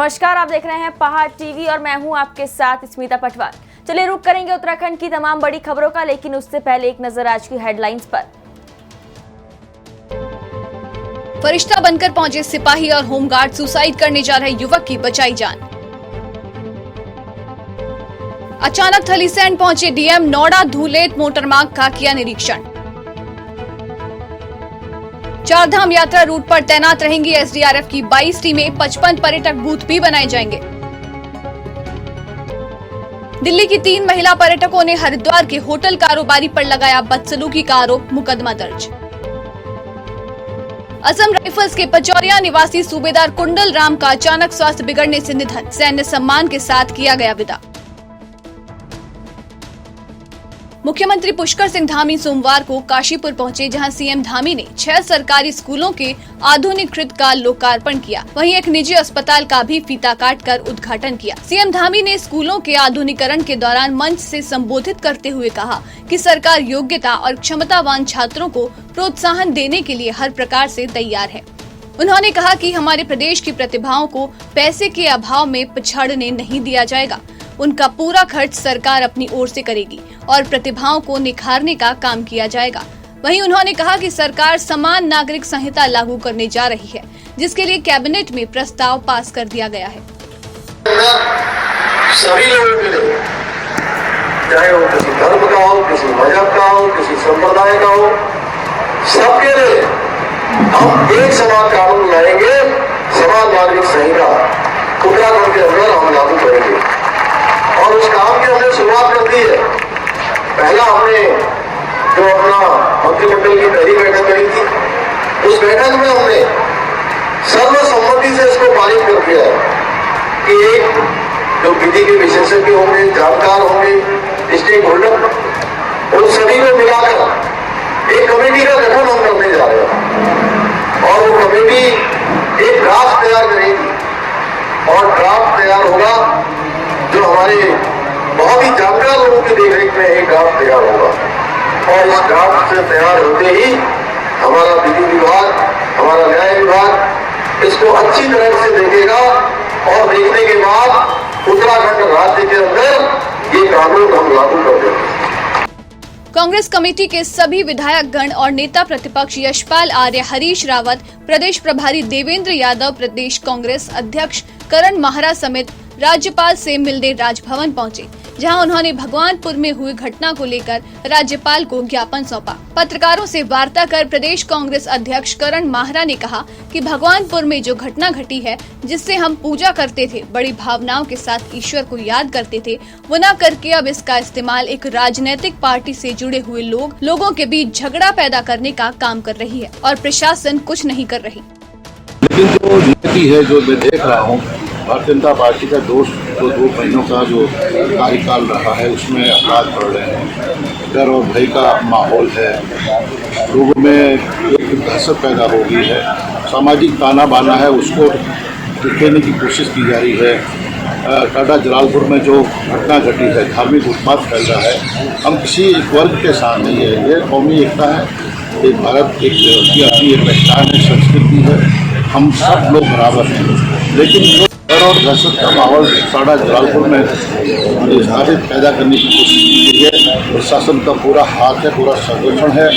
नमस्कार, आप देख रहे हैं पहाड़ टीवी और मैं हूं आपके साथ स्मिता पटवार। चलिए रुक करेंगे उत्तराखंड की तमाम बड़ी खबरों का, लेकिन उससे पहले एक नजर आज की हेडलाइंस पर। फरिश्ता बनकर पहुंचे सिपाही और होमगार्ड, सुसाइड करने जा रहे युवक की बचाई जान। अचानक थलीसैंण पहुंचे डीएम, नौड़ा धूलेट मोटरमार्ग का किया निरीक्षण। चारधाम यात्रा रूट पर तैनात रहेंगी एसडीआरएफ की 22 टीमें, 55 पर्यटक बूथ भी बनाए जाएंगे। दिल्ली की 3 महिला पर्यटकों ने हरिद्वार के होटल कारोबारी पर लगाया बदसलूकी का आरोप, मुकदमा दर्ज। असम राइफल्स के पचौरिया निवासी सूबेदार कुंडल राम का अचानक स्वास्थ्य बिगड़ने से निधन, सैन्य सम्मान के साथ किया गया विदा। मुख्यमंत्री पुष्कर सिंह धामी सोमवार को काशीपुर पहुंचे, जहां सीएम धामी ने 6 सरकारी स्कूलों के आधुनिकीकृत का लोकार्पण किया। वहीं एक निजी अस्पताल का भी फीता काटकर उद्घाटन किया। सीएम धामी ने स्कूलों के आधुनिकीकरण के दौरान मंच से संबोधित करते हुए कहा कि सरकार योग्यता और क्षमतावान छात्रों को प्रोत्साहन देने के लिए हर प्रकार से तैयार है। उन्होंने कहा कि हमारे प्रदेश की प्रतिभाओं को पैसे के अभाव में पिछड़ने नहीं दिया जाएगा। उनका पूरा खर्च सरकार अपनी ओर से करेगी और प्रतिभाओं को निखारने का काम किया जाएगा। वहीं उन्होंने कहा कि सरकार समान नागरिक संहिता लागू करने जा रही है, जिसके लिए कैबिनेट में प्रस्ताव पास कर दिया गया है। सभी लोगों के लिए, चाहे वो किसी धर्म का हो, किसी मजहब का हो, किसी संप्रदाय का हो, सबके लिए हम एक समान कानून लाएंगे। समान नागरिक संहिता उत्तराखंड के अंदर हम लागू करेंगे और उस काम की हमने शुरुआत कर दी है। पहला हमने जो अपना मंत्रिमंडल की पहली बैठक करी थी, उस बैठक में हमने सर्वसम्मति से इसको पारित कर दिया है कि एक जो विधि के विशेषज्ञ होंगे, जानकार होंगे, स्टेक होल्डर, उन सभी को मिलाकर एक कमेटी का गठन हम करने जा रहे हैं और वो कमेटी एक ड्राफ्ट तैयार करेगी और ड्राफ्ट तैयार होगा जो हमारे बहुत ही जानकार लोगों की देखरेख में एक ड्राफ्ट तैयार होगा और इस ड्राफ्ट से तैयार होते ही हमारा विधि विभाग, हमारा न्याय विभाग इसको अच्छी तरह से देखेगा और देखने के बाद उत्तराखंड राज्य के अंदर ये कानून हम लागू कर देंगे। कांग्रेस कमेटी के सभी विधायकगण और नेता प्रतिपक्ष यशपाल आर्य, हरीश रावत, प्रदेश प्रभारी देवेंद्र यादव, प्रदेश कांग्रेस अध्यक्ष करण माहरा समेत राज्यपाल से मिलने राजभवन पहुंचे, जहां उन्होंने भगवानपुर में हुई घटना को लेकर राज्यपाल को ज्ञापन सौंपा। पत्रकारों से वार्ता कर प्रदेश कांग्रेस अध्यक्ष करण माहरा ने कहा कि भगवानपुर में जो घटना घटी है, जिससे हम पूजा करते थे, बड़ी भावनाओं के साथ ईश्वर को याद करते थे, वो न करके अब इसका इस्तेमाल एक राजनीतिक पार्टी से जुड़े हुए लोगों के बीच झगड़ा पैदा करने का काम कर रही है और प्रशासन कुछ नहीं कर रही। लेकिन जो नीति है, जो मैं देख रहा हूँ, भारतीय जनता पार्टी का जो 2 महीनों का जो कार्यकाल रहा है, उसमें अपराध बढ़ रहे हैं, डर और भय का माहौल है, लोगों में एक दहशत पैदा हो गई है, सामाजिक ताना बाना है, उसको दिखाने की कोशिश की जा रही है। टाटा जलालपुर में जो घटना घटी है, धार्मिक उत्पात फैल रहा है। हम किसी एक वर्ग के साथ नहीं है, ये कौमी एकता है, एक भारत की अपनी एक पहचान है, संस्कृति है, हम सब लोग बराबर हैं। लेकिन जो डर और दहशत का माहौल टाटा जलालपुर में स्थापित पैदा करने की कोशिश की गई है, प्रशासन का पूरा हाथ है, पूरा संरक्षण है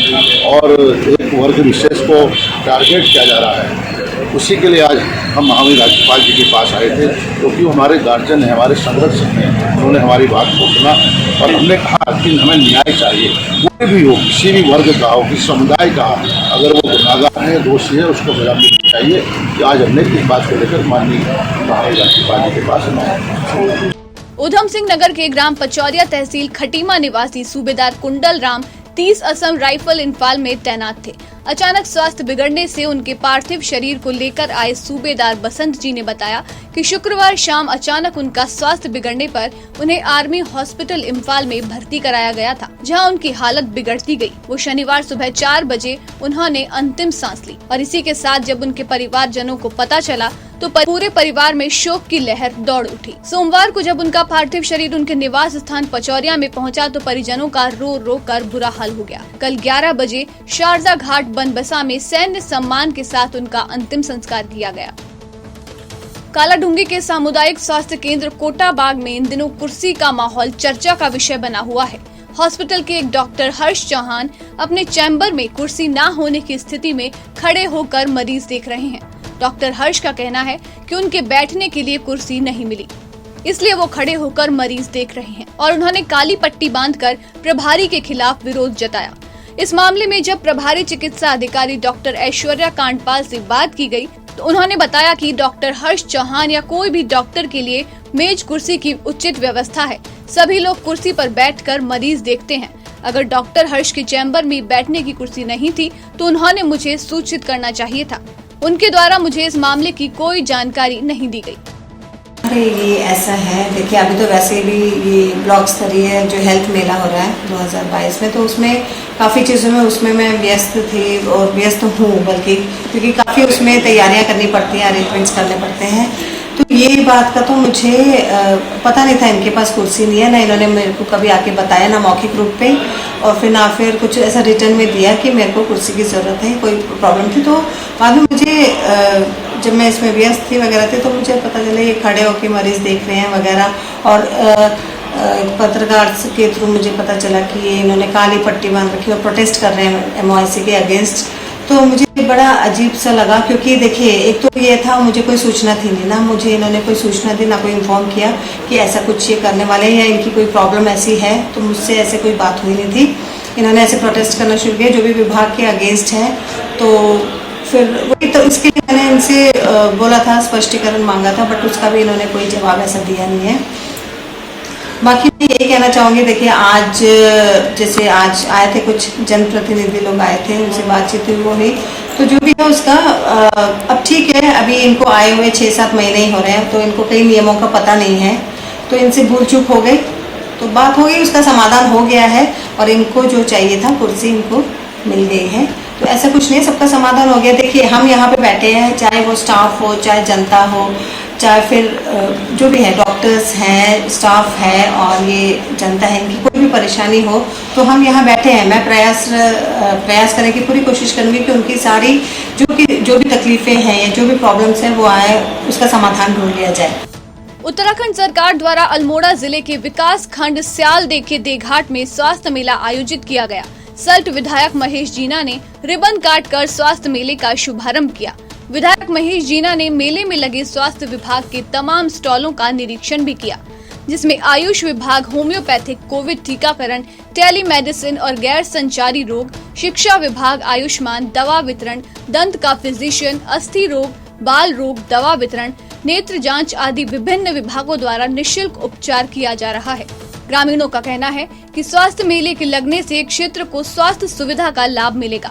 और एक वर्ग विशेष को टारगेट किया जा रहा है। उसी के लिए आज हम महामहिम राज्यपाल जी के पास आए थे, क्योंकि वो हमारे गार्जियन हैं, हमारे संरक्षक हैं। उन्होंने हमारी बात को सुना और हमने कहा कि हमें न्याय चाहिए, कोई भी हो, किसी भी वर्ग का हो, किसी समुदाय का, अगर वो गुनाहगार है, दोषी है, उसको सजा मिलनी चाहिए। कि आज हमने इस बात को लेकर माननीय महामहिम राज्यपाल जी के पास आए। उधम सिंह नगर के ग्राम पचौरिया तहसील खटीमा निवासी सूबेदार कुंडल राम 30 असम राइफल इंफाल में तैनात थे। अचानक स्वास्थ्य बिगड़ने से उनके पार्थिव शरीर को लेकर आए सूबेदार बसंत जी ने बताया कि शुक्रवार शाम अचानक उनका स्वास्थ्य बिगड़ने पर उन्हें आर्मी हॉस्पिटल इंफाल में भर्ती कराया गया था, जहां उनकी हालत बिगड़ती गई। वो शनिवार सुबह 4 बजे उन्होंने अंतिम सांस ली और इसी के साथ जब उनके परिवारजनों को पता चला तो पूरे परिवार में शोक की लहर दौड़ उठी। सोमवार को जब उनका पार्थिव शरीर उनके निवास स्थान पचौरिया में पहुंचा तो परिजनों का रो रो कर बुरा हाल हो गया। कल 11 बजे शारजा घाट बनबसा में सैन्य सम्मान के साथ उनका अंतिम संस्कार किया गया। कालाढूंगी के सामुदायिक स्वास्थ्य केंद्र कोटाबाग में इन दिनों कुर्सी का माहौल चर्चा का विषय बना हुआ है। हॉस्पिटल के एक डॉक्टर हर्ष चौहान अपने चैम्बर में कुर्सी न होने की स्थिति में खड़े होकर मरीज देख रहे हैं। डॉक्टर हर्ष का कहना है कि उनके बैठने के लिए कुर्सी नहीं मिली, इसलिए वो खड़े होकर मरीज देख रहे हैं और उन्होंने काली पट्टी बांधकर प्रभारी के खिलाफ विरोध जताया। इस मामले में जब प्रभारी चिकित्सा अधिकारी डॉक्टर ऐश्वर्या कांडपाल से बात की गई तो उन्होंने बताया कि डॉक्टर हर्ष चौहान या कोई भी डॉक्टर के लिए मेज कुर्सी की उचित व्यवस्था है। सभी लोग कुर्सी पर बैठकर मरीज देखते हैं। अगर डॉक्टर हर्ष के चैम्बर में बैठने की कुर्सी नहीं थी तो उन्होंने मुझे सूचित करना चाहिए था। उनके द्वारा मुझे इस मामले की कोई जानकारी नहीं दी गई। अरे ये ऐसा है, देखिए अभी तो वैसे भी ये ब्लॉक स्तरीय जो हेल्थ मेला हो रहा है 2022 में, तो उसमें काफ़ी चीज़ों में उसमें मैं व्यस्त थी और व्यस्त हूँ बल्कि, क्योंकि काफ़ी उसमें तैयारियां करनी पड़ती हैं, अरेंजमेंट्स करने पड़ते हैं। तो ये बात का तो मुझे पता नहीं था, इनके पास कुर्सी नहीं है, ना इन्होंने मेरे को कभी आके बताया, ना मौखिक रूप पे, और फिर ना फिर कुछ ऐसा रिटर्न में दिया कि मेरे को कुर्सी की ज़रूरत है, कोई प्रॉब्लम थी। तो बाद में मुझे जब मैं इसमें व्यस्त थी वगैरह थी तो मुझे पता चला ये खड़े होकर मरीज देख रहे हैं वगैरह, और पत्रकार के थ्रू मुझे पता चला कि ये इन्होंने काली पट्टी बांध रखी और प्रोटेस्ट कर रहे हैं MOIC के अगेंस्ट। तो मुझे बड़ा अजीब सा लगा, क्योंकि देखिए एक तो ये था, मुझे कोई सूचना थी नहीं, ना मुझे इन्होंने कोई सूचना दी, ना कोई इन्फॉर्म किया कि ऐसा कुछ ये करने वाले हैं या इनकी कोई प्रॉब्लम ऐसी है। तो मुझसे ऐसे कोई बात हुई नहीं थी। इन्होंने ऐसे प्रोटेस्ट करना शुरू किया जो भी विभाग के अगेंस्ट है। तो फिर वही, तो इसके लिए मैंने इनसे बोला था, स्पष्टीकरण मांगा था, बट उसका भी इन्होंने कोई जवाब ऐसा दिया नहीं है। बाकी मैं यही कहना चाहूँगी, देखिए आज जैसे आज आए थे कुछ जनप्रतिनिधि लोग आए थे, उनसे बातचीत हुई, वो हुई, तो जो भी है उसका अब ठीक है। अभी इनको आए हुए 6-7 महीने ही हो रहे हैं, तो इनको कई नियमों का पता नहीं है, तो इनसे भूल चूक हो गई, तो बात हो गई, उसका समाधान हो गया है और इनको जो चाहिए था कुर्सी इनको मिल गई है। तो ऐसा कुछ नहीं, सबका समाधान हो गया। देखिए हम यहाँ पे बैठे हैं, चाहे वो स्टाफ हो, चाहे जनता हो, चाहे फिर जो भी है, डॉक्टर्स हैं, स्टाफ है और ये जनता है, इनकी कोई भी परेशानी हो तो हम यहाँ बैठे हैं। मैं प्रयास करने की पूरी कोशिश करूँगी कि उनकी सारी जो भी तकलीफें हैं या जो भी प्रॉब्लम्स हैं वो आए, उसका समाधान ढूंढ लिया जाए। उत्तराखंड सरकार द्वारा अल्मोड़ा जिले के विकास खंड स्यालदे के देघाट में स्वास्थ्य मेला आयोजित किया गया। सल्ट विधायक महेश जीना ने रिबन काटकर स्वास्थ्य मेले का शुभारंभ किया। विधायक महेश जीना ने मेले में लगे स्वास्थ्य विभाग के तमाम स्टॉलों का निरीक्षण भी किया, जिसमें आयुष विभाग, होम्योपैथिक, कोविड टीकाकरण, टेलीमेडिसिन और गैर संचारी रोग, शिक्षा विभाग, आयुष्मान, दवा वितरण, दंत का फिजिशियन, अस्थि रोग, बाल रोग, दवा वितरण, नेत्र जांच आदि विभिन्न विभागों द्वारा निःशुल्क उपचार किया जा रहा है। ग्रामीणों का कहना है कि स्वास्थ्य मेले के लगने से क्षेत्र को स्वास्थ्य सुविधा का लाभ मिलेगा।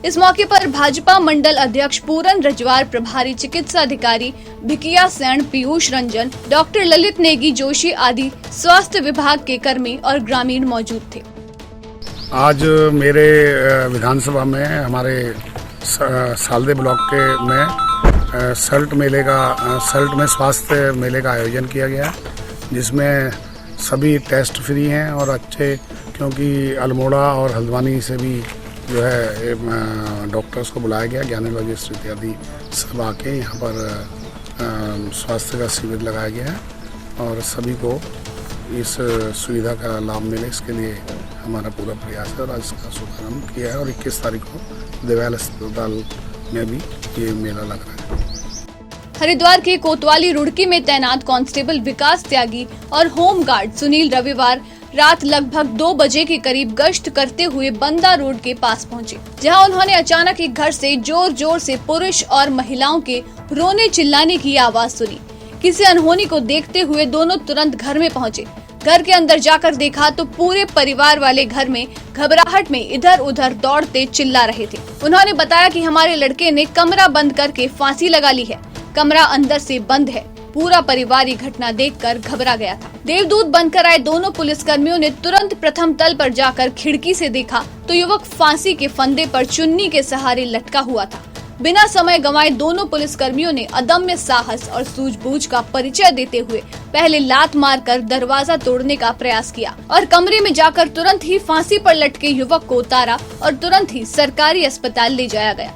इस मौके पर भाजपा मंडल अध्यक्ष पूरन रजवार, प्रभारी चिकित्सा अधिकारी भिकिया सैन, पीयूष रंजन, डॉक्टर ललित नेगी जोशी आदि स्वास्थ्य विभाग के कर्मी और ग्रामीण मौजूद थे। आज मेरे विधानसभा में हमारे सालदे ब्लॉक के में सल्ट में स्वास्थ्य मेले का आयोजन किया गया, जिसमें सभी टेस्ट फ्री हैं और अच्छे, क्योंकि अल्मोड़ा और हल्द्वानी से भी जो है डॉक्टर्स को बुलाया गया, गैनोलॉजिस्ट इत्यादि सब आके यहाँ पर स्वास्थ्य का शिविर लगाया गया है और सभी को इस सुविधा का लाभ मिले, इसके लिए हमारा पूरा प्रयास है और आज इसका शुभारंभ किया है। और 21 तारीख को देवाल अस्पताल में भी ये मेला लग रहा है। हरिद्वार के कोतवाली रुड़की में तैनात कांस्टेबल विकास त्यागी और होमगार्ड सुनील रविवार रात लगभग 2 बजे के करीब गश्त करते हुए बंदा रोड के पास पहुंचे, जहां उन्होंने अचानक एक घर से जोर जोर से पुरुष और महिलाओं के रोने चिल्लाने की आवाज सुनी। किसी अनहोनी को देखते हुए दोनों तुरंत घर में पहुंचे। घर के अंदर जाकर देखा तो पूरे परिवार वाले घर में घबराहट में इधर उधर दौड़ते चिल्ला रहे थे। उन्होंने बताया कि हमारे लड़के ने कमरा बंद करके फांसी लगा ली है, कमरा अंदर से बंद है। पूरा परिवार ये घटना देखकर घबरा गया था। देवदूत बनकर आए दोनों पुलिसकर्मियों ने तुरंत प्रथम तल पर जाकर खिड़की से देखा तो युवक फांसी के फंदे पर चुन्नी के सहारे लटका हुआ था। बिना समय गंवाए दोनों पुलिसकर्मियों ने अदम्य साहस और सूझबूझ का परिचय देते हुए पहले लात मारकर दरवाजा तोड़ने का प्रयास किया और कमरे में जाकर तुरंत ही फांसी पर लटके युवक को उतारा और तुरंत ही सरकारी अस्पताल ले जाया गया।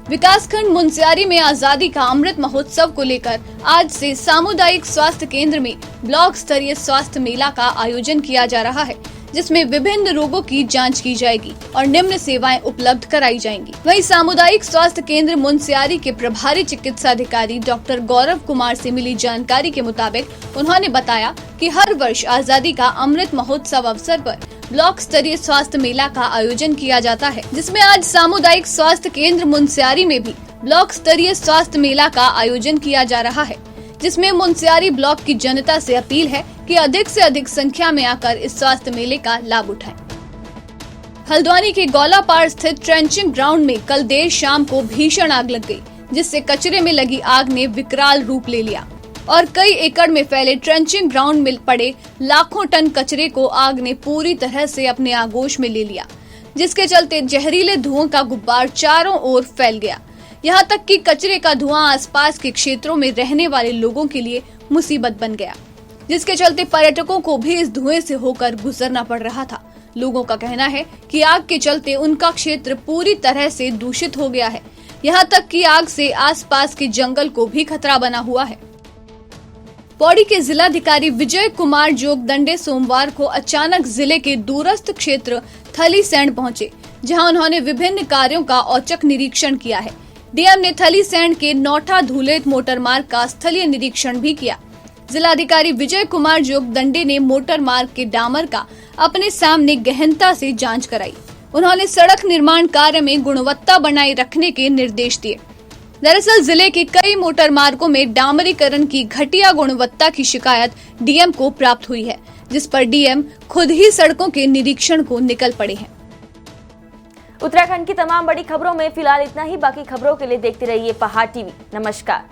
विकासखंड मुनस्यारी में आजादी का अमृत महोत्सव को लेकर आज से सामुदायिक स्वास्थ्य केंद्र में ब्लॉक स्तरीय स्वास्थ्य मेला का आयोजन किया जा रहा है, जिसमें विभिन्न रोगों की जांच की जाएगी और निम्न सेवाएं उपलब्ध कराई जाएंगी। वहीं सामुदायिक स्वास्थ्य केंद्र मुनस्यारी के प्रभारी चिकित्सा अधिकारी डॉक्टर गौरव कुमार से मिली जानकारी के मुताबिक उन्होंने बताया कि हर वर्ष आजादी का अमृत महोत्सव अवसर पर ब्लॉक स्तरीय स्वास्थ्य मेला का आयोजन किया जाता है, जिसमें आज सामुदायिक स्वास्थ्य केंद्र मुनस्यारी में भी ब्लॉक स्तरीय स्वास्थ्य मेला का आयोजन किया जा रहा है, जिसमें मुनस्यारी ब्लॉक की जनता से अपील है कि अधिक से अधिक संख्या में आकर इस स्वास्थ्य मेले का लाभ उठाएं। हल्द्वानी के गौलापाड़ स्थित ट्रेंचिंग ग्राउंड में कल देर शाम को भीषण आग लग गई, जिससे कचरे में लगी आग ने विकराल रूप ले लिया और कई एकड़ में फैले ट्रेंचिंग ग्राउंड में पड़े लाखों टन कचरे को आग ने पूरी तरह से अपने आगोश में ले लिया, जिसके चलते जहरीले धुओं का गुब्बार चारों ओर फैल गया। यहाँ तक कि कचरे का धुआं आसपास के क्षेत्रों में रहने वाले लोगों के लिए मुसीबत बन गया, जिसके चलते पर्यटकों को भी इस धुएं से होकर गुजरना पड़ रहा था। लोगों का कहना है कि आग के चलते उनका क्षेत्र पूरी तरह से दूषित हो गया है। यहाँ तक कि आग से आसपास के जंगल को भी खतरा बना हुआ है। पौड़ी के जिलाधिकारी विजय कुमार जोगदंडे सोमवार को अचानक जिले के दूरस्थ क्षेत्र थलीसैंण पहुंचे, जहां उन्होंने विभिन्न कार्यों का औचक निरीक्षण किया है। डीएम ने थलीसैंण के नौठा धुलेत मोटर मार्ग का स्थलीय निरीक्षण भी किया। जिलाधिकारी विजय कुमार जोगदंडे ने मोटर मार्ग के डामर का अपने सामने गहनता से जांच कराई। उन्होंने सड़क निर्माण कार्य में गुणवत्ता बनाए रखने के निर्देश दिए। दरअसल जिले के कई मोटर मार्गों में डामरीकरण की घटिया गुणवत्ता की शिकायत डीएम को प्राप्त हुई है, जिस पर डीएम खुद ही सड़कों के निरीक्षण को निकल पड़े हैं। उत्तराखंड की तमाम बड़ी खबरों में फिलहाल इतना ही। बाकी खबरों के लिए देखते रहिए पहाड़ टीवी। नमस्कार।